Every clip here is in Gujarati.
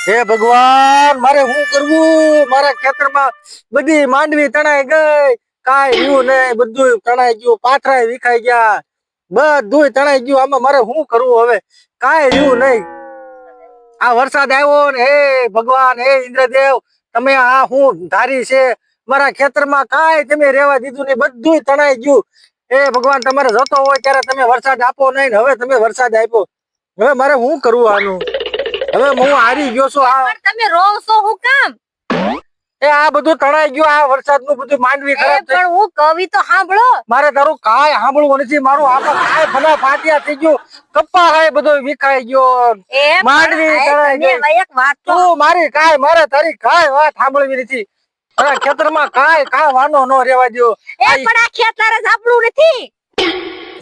હે ભગવાન, મારે શું કરવું? મારા ખેતરમાં બધી માંડવી તણાઈ ગઈ, કાંઈ રહ્યું નહીં, બધું તણાઈ ગયું, પાથરાય વિખાઈ ગયા, બધું તણાઈ ગયું. આમાં મારે શું કરવું હવે? કાંઈ રહ્યું નહીં. આ વરસાદ આવ્યો ને, હે ભગવાન, હે ઇન્દ્રદેવ, તમે આ શું ધારી છે? મારા ખેતરમાં કાંઈ તમે રહેવા દીધું નહીં, બધું તણાઈ ગયું. હે ભગવાન, તમારે જતો હોય ત્યારે તમે વરસાદ આપો નહીં ને હવે તમે વરસાદ આપ્યો. હવે મારે શું કરવું આનું? હવે હું હારી ગયો છું. પણ તમે રોવ છો હું કામ? આ બધું તણાઈ ગયું, આ વરસાદનું બધું માંડવી ખરાબ થઈ. પણ હું કવિ તો સાંભળો. મારે તારું કાંઈ સાંભળવું નથી. મારું આમાં કાંઈ ફના ફાટ્યા થઈ ગયું, કપ્પા હાય બધો વિખાઈ ગયો, માંડવી તણાઈ ગઈ. એક વાત તો તું મારી કાંઈ, મારે તારી કાંઈ વાત સાંભળવી નથી. મારા ખેતરમાં કાંઈ વાનો ન રહેવા દો. પણ આ ખેતર જ આપણું નથી.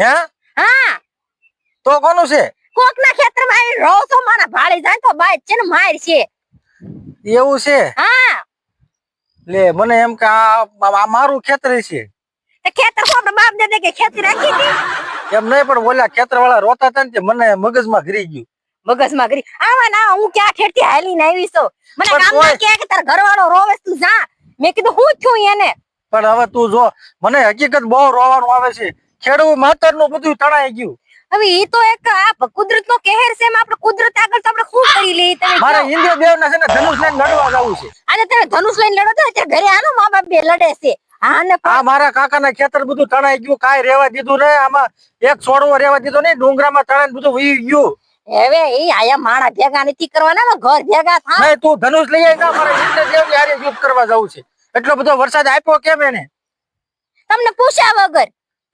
હે? હા, તો કોનું છે? કોકના ખેતરમાં આવીને રહો છો, મારા ભાળી જાય તો બાય છે ને માર છે. એવું છે? હા, લે મને એમ કે આ મારું ખેતર છે. તે ખેતર કો આપણે બાપ દાદા કે ખેતી રાખી હતી. એમ નહીં, પણ ઓલા ખેતર વાળા રોતા હતા ને તે મને મગજમાં ઘરી ગયું. મગજમાં કરી આવા ના હું ક્યાં ઠેઠથી હાલીને આવી છું. મને પણ ગામમાં કે તાર ઘરવાળો રોવે તું જા. મેં કીધું હું થયું એને. પણ હવે તું જો, મને હકીકત બહુ રોવાનું આવે છે. ખેડૂત માતર નું બધું તણાઈ ગયું. હવે ઈ તો એક આ કુદરત નો કહેર છે. આપણે કુદરત આગળ તો આપણે શું કરી લઈએ તમે મારે કહો. ઇન્દ્રદેવ ના છે ને ધનુષ લઈને લડવા જવું છે. અને તમે ધનુષ લઈને લડો તો અત્યારે ઘરે આનો મા બાપ બે લડે છે. હા ને આ મારા કાકાના ખેતર બધું તણાઈ ગયું, કાંઈ રહેવા દીધું નહીં. આમાં એક છોડવો રહેવા દીધો નહીં, ડુંગરામાં તણાઈને બધું વહી ગયું. હવે એ આયા માણા ભેગા નથી કરવાના, ઘર ભેગા થાય. નહીં, તું ધનુષ લઈ આવી જા, મારે ઇન્દ્રદેવ ની હારે યુદ્ધ કરવા જવું છે. એટલો બધો વરસાદ આપ્યો કેમ એને? તમને પૂછ્યા વગર.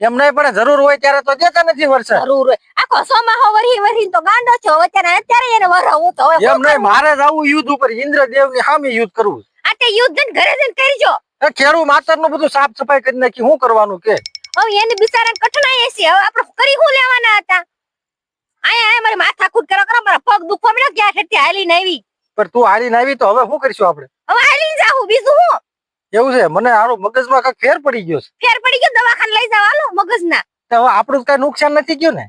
એમ નહીં, પણ જરૂર હોય ત્યારે તો દેતા નથી વરસાદ. જરૂર હોય આખો સોમાહો વરહી વરહી તો ગાંડો છો. અત્યારે એને વરહવું તો હવે એમ નહીં, મારે જવું યુદ્ધ ઉપર, ઇન્દ્રદેવ ની સામે યુદ્ધ કરવું. આ તે યુદ્ધ ને ઘરે જઈને કરજો. ખેડૂત માતર નું બધું સાફ સફાઈ કરી નાખી, શું કરવાનું કે? હવે એને બિચારાને કઠણાઈ છે. હવે આપણે કરી શું લેવાના હતા? આયા મારી માથા કૂટ કરો મારા પગ દુખવા મળ્યો ક્યાં ઠેઠથી હાલીને આવી. પણ તું હારીને આવી તો હવે શું કરીશું આપણે? હવે હાલીને જાવું બીજું હું. એવું છે? મને હારું મગજમાં કઈક ફેર પડી ગયો છે. ફેર પડી ગયો, દવાખાને લઈ જાવ હાલો મગજના. તો હવે આપણું કઈ નુકસાન નથી ગયું ને?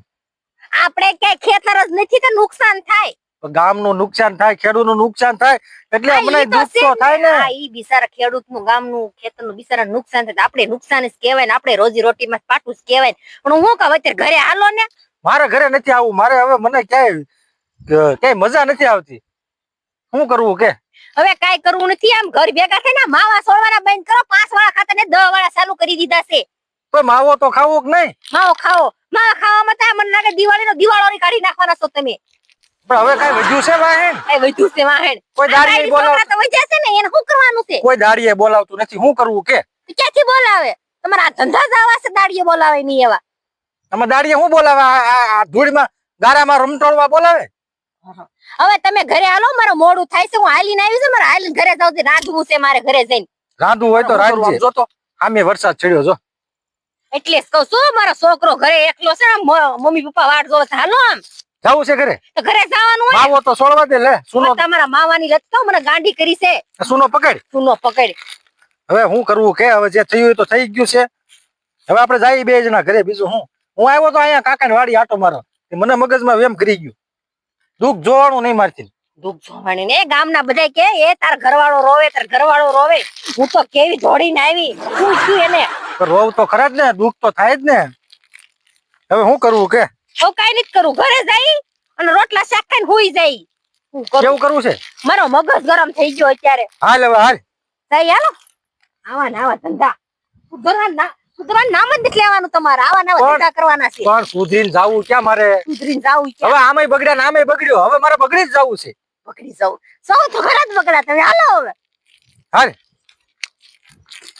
આપણે કઈ ખેતર જ નથી તો નુકસાન થાય. ગામનું નુકસાન થાય, ખેડૂતનું નુકસાન થાય, એટલે હા, અમને ઈ તો દુઃખ છે તો ને. થાય ને. હા, ઈ બિચારા ખેડૂતનું ગામનું ખેતરનું બિચારા નુકસાન થાય. આપણે નુકસાન જ કહેવાય ને, આપણે રોજી રોટીમાં પાટું જ કહેવાય ને. પણ હું કહું અત્યારે ઘરે હાલો ને. મારે ઘરે નથી આવવું. મારે હવે મને ક્યાંય મજા નથી આવતી. શું કરવું કે? હવે કાઈ કરવું નથી. આમ ઘર ભેગા થઈને માવા સોળવાના બંધ કરો. 5 વાળા ખાતા ને 10 વાળા ચાલુ કરી દીધા છે. તો માવો તો ખાવો કે નહીં? માવો ખાઓ. માવા ખાવામાં તો મને લાગે દિવાળીનો દિવાળોરી કાઢી નાખવાના છો તમે. પણ હવે કઈ વધ્યું છે વાહેણ? એ વધ્યું છે વાહેણ. કોઈ દાડીએ બોલાવ, તો વધ્યા છે ને, એને શું કરવાનું છે? કોઈ દાડીએ બોલાવતું નથી. શું કરવું કે? ક્યાંથી બોલાવે? તમારા આ ધંધા જ આવા છે, દાડીએ બોલાવે નહીં એવા. આમાં દાડીએ શું બોલાવે? આ ધૂળમાં ગારામાં રમટોળવા બોલાવે? હવે તમે ઘરે હાલો, મારે મોડું થાય છે. હું હાલીને આવી છું, મારે હાલીને ઘરે જાવ છે. રાંધવું છે મારે ઘરે જઈને. રાંધવું હોય તો રાંધજે. જો તો આમે વરસાદ ચડ્યો જો. એટલે જ કહું છું, મારો છોકરો ઘરે એકલો છે. મમ્મી પપ્પા વાટ જોવે છે. હાલો આમ જવું છે ઘરે? તો ઘરે જવાનું હોય. માવો તો છોડવા દે. લે સુનો, તમારા માવાની લત તો મને ગાંડી કરી છે. સુનો પકડ. સુનો પકડ. હવે શું કરવું કે? હવે જે થયું તો થઈ ગયું છે. હવે આપણે જઈએ બે જણા ઘરે. બીજું હું આવ્યો તો અહીંયા કાકાની વાડી આટો મારો, મને મગજમાં વેમ કરી ગયું. દુઃખ જોવાનું નહીં મારથી. દુઃખ જોવાની ને ગામના બધા કે એ તાર ઘરવાળો રોવે, તાર ઘરવાળો રોવે. હું તો કેવી દોડીને આવી. શું થયું એને? પણ રોવ તો ખરા જ ને, દુઃખ તો થાય જ ને. હવે શું કરવું કે? હું કઈ નથી કરું. ઘરે જઈ અને રોટલા શાક ખાઈને હુઈ જાય. હું કરું? કેવું કરવું છે? મારો મગજ ગરમ થઈ ગયો અત્યારે. હાલ હવે હાલ. જઈ હાલો. આવા ને આવા ધંધા સુધરવાનું નામ જ નથી લેવાનું તમારે. આવા ને આવા ધંધા કરવાના છે. પણ સુધરીને જાવું ક્યાં મારે? સુધરીને જાવું હવે આમેય બગડ્યા ને આમેય બગડ્યો. હવે મારે બગડી જ જવું છે. પકડી જાવ. સૌ તો ખરા જ બગડા તમે. હાલો હવે. હાલ.